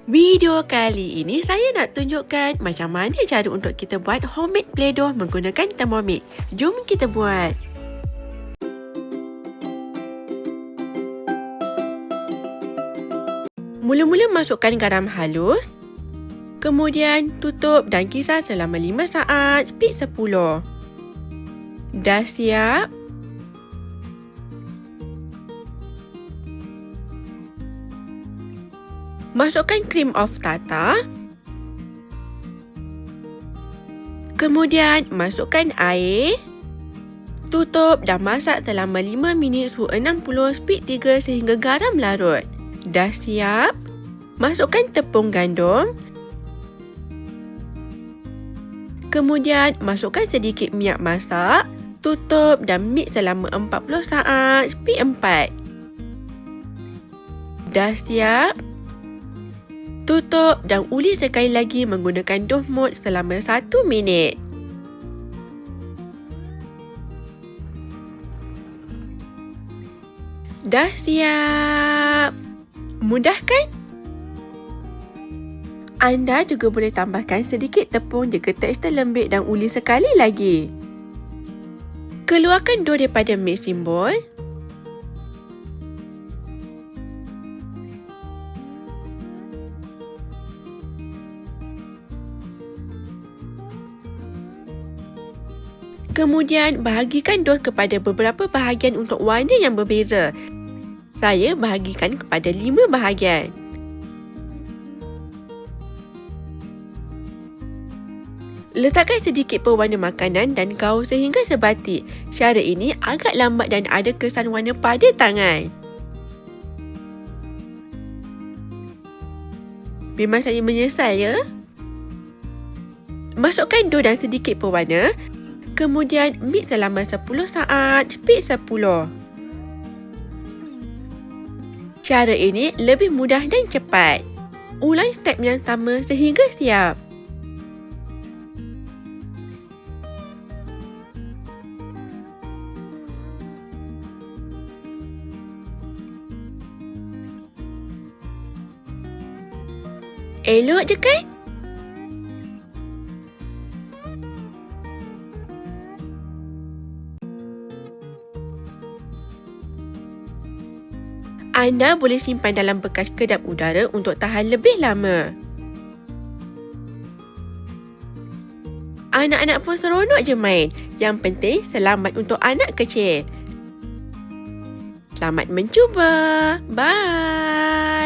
Video kali ini saya nak tunjukkan macam mana cara untuk kita buat homemade Play-Doh menggunakan Thermomix. Jom kita buat. Mula-mula masukkan garam halus. Kemudian tutup dan kisar selama 5 saat, speed 10. Dah siap? Masukkan krim of tartar. Kemudian masukkan air. Tutup dan masak selama 5 minit suhu 60, speed 3 sehingga garam larut. Dah siap? Masukkan tepung gandum. Kemudian masukkan sedikit minyak masak. Tutup dan mix selama 40 saat, speed 4. Dah siap? Tutup dan ulis sekali lagi menggunakan dough mode selama 1 minit. Dah siap! Mudah kan? Anda juga boleh tambahkan sedikit tepung jika tekstur lembik dan ulis sekali lagi. Keluarkan dough daripada mixing bowl. Kemudian bahagikan dough kepada beberapa bahagian untuk warna yang berbeza. Saya bahagikan kepada 5 bahagian. Letakkan sedikit pewarna makanan dan gaul sehingga sebatik. Cara ini agak lambat dan ada kesan warna pada tangan. Memang saya menyesal ya. Masukkan dough dan sedikit pewarna. Kemudian mix selama 10 saat, speed 10. Cara ini lebih mudah dan cepat. Ulang step yang sama sehingga siap. Elok je kan? Anda boleh simpan dalam bekas kedap udara untuk tahan lebih lama. Anak-anak pun seronok je main. Yang penting selamat untuk anak kecil. Selamat mencuba. Bye.